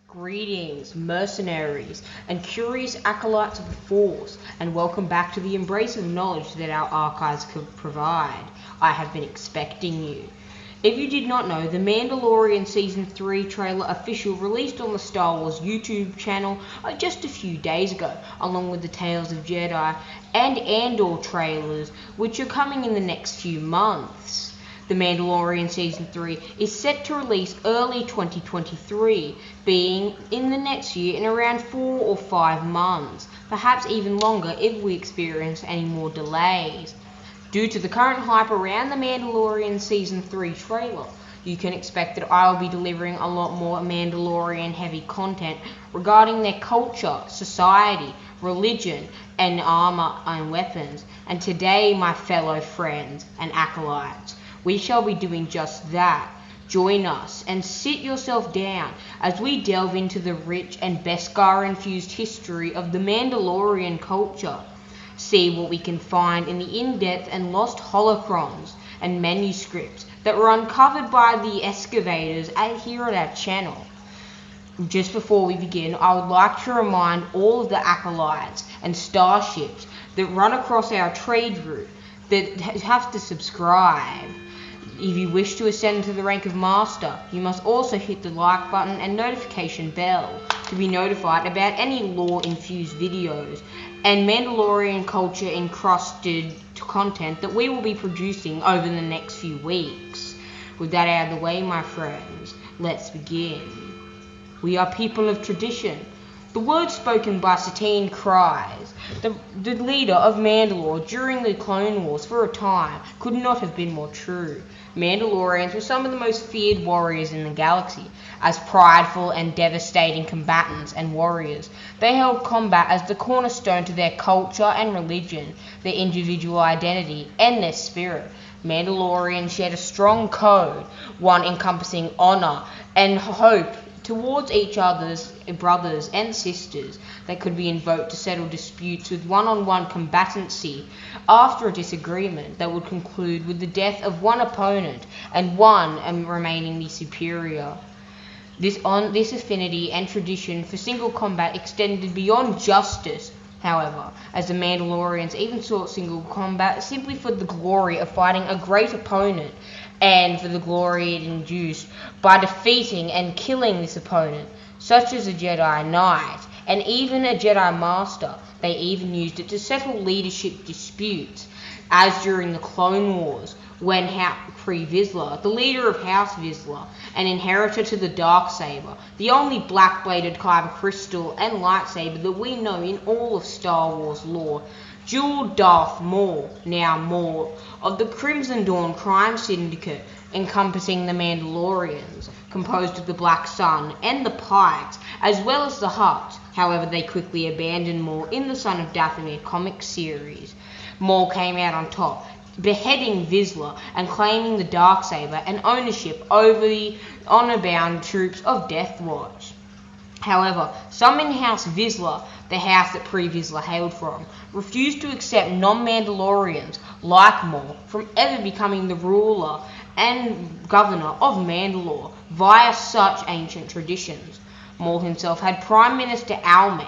Greetings, mercenaries, and curious acolytes of the Force, and welcome back to the embrace of knowledge that our archives could provide. I have been expecting you. If you did not know, the Mandalorian Season 3 trailer official released on the Star Wars YouTube channel just a few days ago, along with the Tales of Jedi and Andor trailers, which are coming in the next few months. The Mandalorian Season 3 is set to release early 2023, being in the next year in around 4 or 5 months, perhaps even longer if we experience any more delays. Due to the current hype around the Mandalorian Season 3 trailer, you can expect that I will be delivering a lot more Mandalorian-heavy content regarding their culture, society, religion, and armor and weapons. And today, my fellow friends and acolytes, we shall be doing just that. Join us and sit yourself down as we delve into the rich and Beskar-infused history of the Mandalorian culture. See what we can find in the in-depth and lost holocrons and manuscripts that were uncovered by the excavators here at our channel. Just before we begin, I would like to remind all of the acolytes and starships that run across our trade route that have to subscribe. If you wish to ascend to the rank of Master, you must also hit the like button and notification bell to be notified about any lore-infused videos and Mandalorian culture-encrusted content that we will be producing over the next few weeks. With that out of the way, my friends, let's begin. We are people of tradition. The words spoken by Satine Kryze, the leader of Mandalore during the Clone Wars for a time, could not have been more true. Mandalorians were some of the most feared warriors in the galaxy. As prideful and devastating combatants and warriors, they held combat as the cornerstone to their culture and religion, their individual identity, and their spirit. Mandalorians shared a strong code, one encompassing honor and hope towards each other's brothers and sisters that could be invoked to settle disputes with one-on-one combatancy after a disagreement that would conclude with the death of one opponent and one remaining the superior. This affinity and tradition for single combat extended beyond justice, however, as the Mandalorians even sought single combat simply for the glory of fighting a great opponent and for the glory it induced by defeating and killing this opponent, such as a Jedi Knight and even a Jedi Master. They even used it to settle leadership disputes, as during the Clone Wars, when Pre Vizsla, the leader of House Vizsla, and inheritor to the Darksaber, the only black-bladed kyber crystal and lightsaber that we know in all of Star Wars lore, dueled Darth Maul, now Maul, of the Crimson Dawn crime syndicate, encompassing the Mandalorians, composed of the Black Sun and the Pikes, as well as the Hutts. However, they quickly abandoned Maul in the Son of Dathomir comic series. Maul came out on top, beheading Vizsla and claiming the Darksaber and ownership over the honor-bound troops of Death Watch. However, some in House Vizsla, the house that Pre Vizsla hailed from, refused to accept non-Mandalorians like Maul from ever becoming the ruler and governor of Mandalore via such ancient traditions. Maul himself had Prime Minister Almec,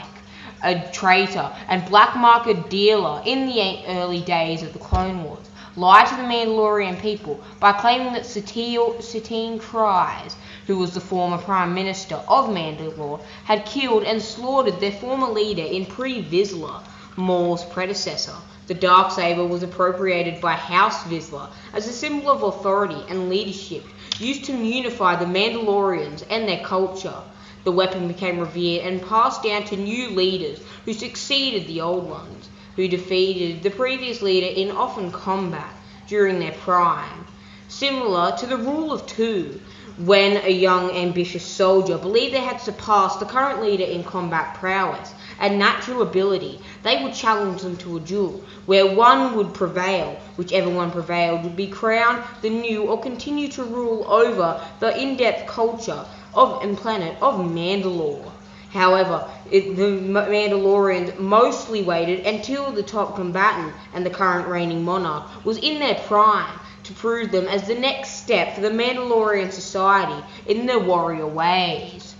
a traitor and black market dealer in the early days of the Clone Wars, lied to the Mandalorian people by claiming that Satine Kryze, who was the former Prime Minister of Mandalore, had killed and slaughtered their former leader in Pre Vizsla, Maul's predecessor. The Darksaber was appropriated by House Vizsla as a symbol of authority and leadership used to unify the Mandalorians and their culture. The weapon became revered and passed down to new leaders who succeeded the old ones, who defeated the previous leader in often combat during their prime. Similar to the rule of two, when a young ambitious soldier believed they had surpassed the current leader in combat prowess and natural ability, they would challenge them to a duel, where one would prevail. Whichever one prevailed would be crowned the new or continue to rule over the in-depth culture and planet of Mandalore. However, the Mandalorians mostly waited until the top combatant and the current reigning monarch was in their prime to prove them as the next step for the Mandalorian society in their warrior ways.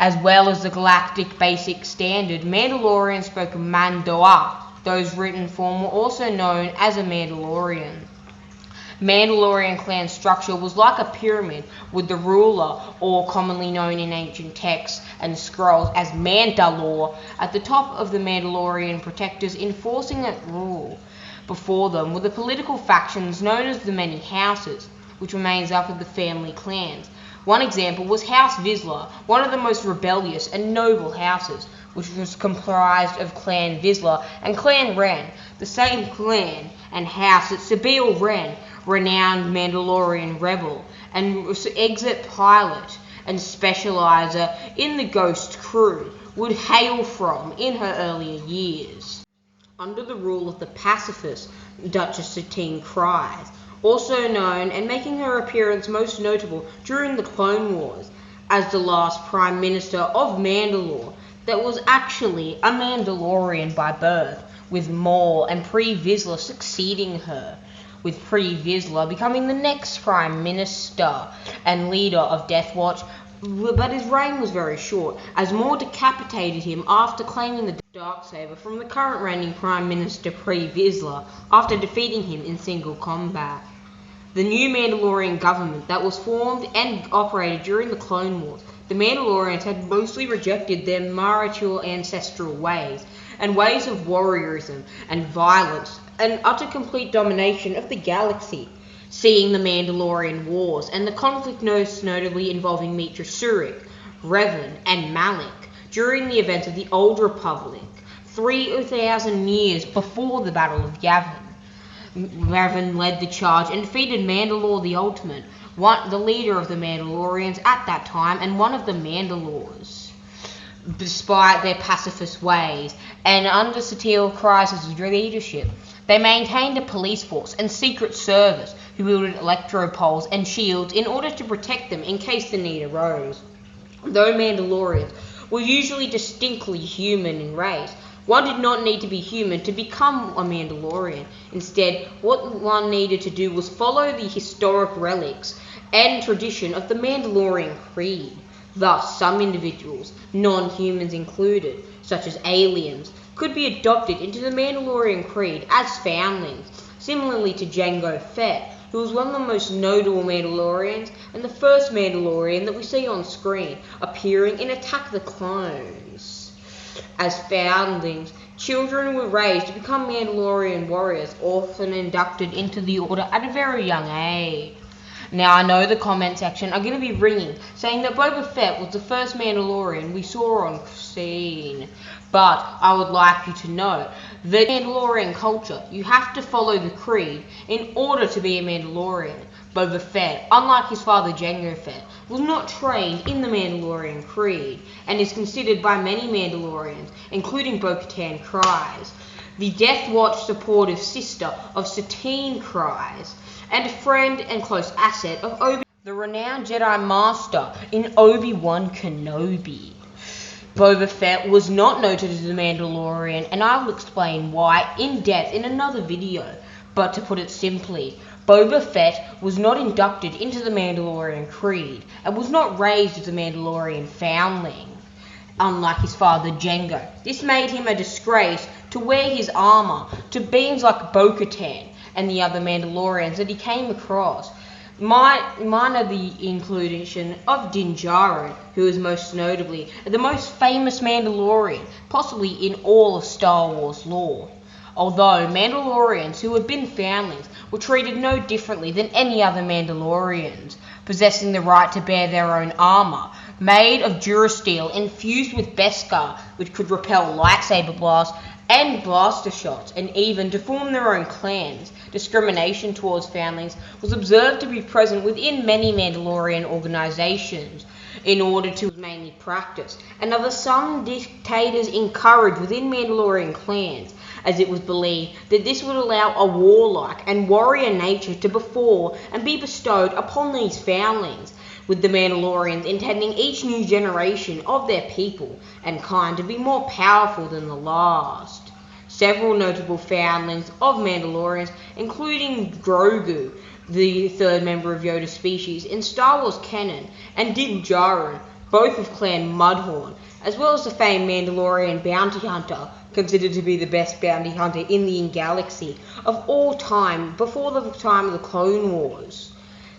As well as the Galactic Basic Standard, Mandalorians spoke Mando'a. Those written form were also known as a Mandalorian. Mandalorian clan structure was like a pyramid, with the ruler, or commonly known in ancient texts and scrolls as Mandalore, at the top of the Mandalorian protectors enforcing that rule. Before them were the political factions known as the Many Houses, which remains after the family clans. One example was House Vizsla, one of the most rebellious and noble houses, which was comprised of Clan Vizsla and Clan Ren, the same clan and house that Sabine Wren, renowned Mandalorian rebel and exit pilot and specializer in the Ghost crew, would hail from in her earlier years. Under the rule of the pacifist Duchess Satine Kryze, also known and making her appearance most notable during the Clone Wars as the last Prime Minister of Mandalore that was actually a Mandalorian by birth, with Maul and Pre Vizsla succeeding her, with Pre Vizsla becoming the next Prime Minister and leader of Death Watch, but his reign was very short, as Maul decapitated him after claiming the Darksaber from the current reigning Prime Minister Pre Vizsla after defeating him in single combat. The new Mandalorian government that was formed and operated during the Clone Wars, the Mandalorians had mostly rejected their martial ancestral ways and ways of warriorism and violence and utter complete domination of the galaxy, seeing the Mandalorian Wars and the conflict most notably involving Mitra Surik, Revan, and Malak during the events of the Old Republic, 3,000 years before the Battle of Yavin. Revan led the charge and defeated Mandalore the Ultimate, the leader of the Mandalorians at that time and one of the Mandalores. Despite their pacifist ways, and under Satine Kryze's leadership, they maintained a police force and secret service who wielded electro-poles and shields in order to protect them in case the need arose. Though Mandalorians were usually distinctly human in race, one did not need to be human to become a Mandalorian. Instead, what one needed to do was follow the historic relics and tradition of the Mandalorian creed. Thus, some individuals, non-humans included, such as aliens, could be adopted into the Mandalorian creed as foundlings, similarly to Jango Fett, who was one of the most notable Mandalorians and the first Mandalorian that we see on screen, appearing in Attack of the Clones. As foundlings, children were raised to become Mandalorian warriors, often inducted into the Order at a very young age. Now, I know the comment section are going to be ringing, saying that Boba Fett was the first Mandalorian we saw on scene. But I would like you to know that in Mandalorian culture, you have to follow the creed in order to be a Mandalorian. Boba Fett, unlike his father Jango Fett, was not trained in the Mandalorian creed and is considered by many Mandalorians, including Bo-Katan Kryze, the Death Watch supportive sister of Satine Kryze, and a friend and close asset of Obi, the renowned Jedi Master in Obi-Wan Kenobi. Boba Fett was not noted as a Mandalorian, and I will explain why in depth in another video, but to put it simply, Boba Fett was not inducted into the Mandalorian creed and was not raised as a Mandalorian foundling, unlike his father Jango. This made him a disgrace to wear his armor to beings like Bo-Katan and the other Mandalorians that he came across. Mine are the inclusion of Din Djarin, who is most notably the most famous Mandalorian, possibly in all of Star Wars lore. Although Mandalorians who had been foundlings were treated no differently than any other Mandalorians, possessing the right to bear their own armor, made of Durasteel infused with Beskar, which could repel lightsaber blasts and blaster shots, and even to form their own clans. Discrimination towards foundlings was observed to be present within many Mandalorian organizations in order to mainly practice, and other some dictators encouraged within Mandalorian clans, as it was believed that this would allow a warlike and warrior nature to befall and be bestowed upon these foundlings, with the Mandalorians intending each new generation of their people and kind to be more powerful than the last. Several notable foundlings of Mandalorians, including Grogu, the third member of Yoda's species in Star Wars canon, and Din Djarin, both of Clan Mudhorn, as well as the famed Mandalorian bounty hunter, considered to be the best bounty hunter in the galaxy of all time, before the time of the Clone Wars,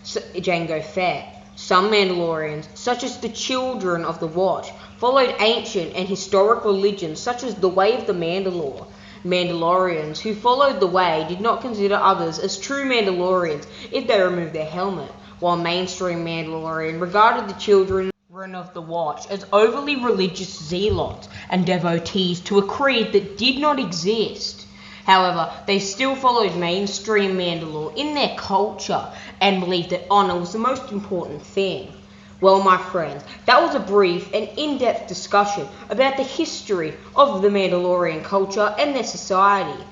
Jango Fett. Some Mandalorians, such as the Children of the Watch, followed ancient and historic religions such as the Way of the Mandalore. Mandalorians who followed the Way did not consider others as true Mandalorians if they removed their helmet, while mainstream Mandalorian regarded the Children of the Watch as overly religious zealots and devotees to a creed that did not exist. However, they still followed mainstream Mandalore in their culture and believed that honor was the most important thing. Well, my friends, that was a brief and in-depth discussion about the history of the Mandalorian culture and their society.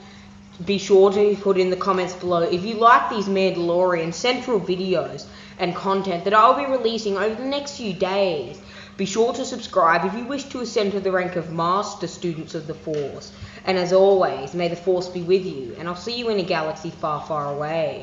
Be sure to put in the comments below if you like these Mandalorian central videos and content that I'll be releasing over the next few days. Be sure to subscribe if you wish to ascend to the rank of Master Students of the Force. And as always, may the Force be with you, and I'll see you in a galaxy far, far away.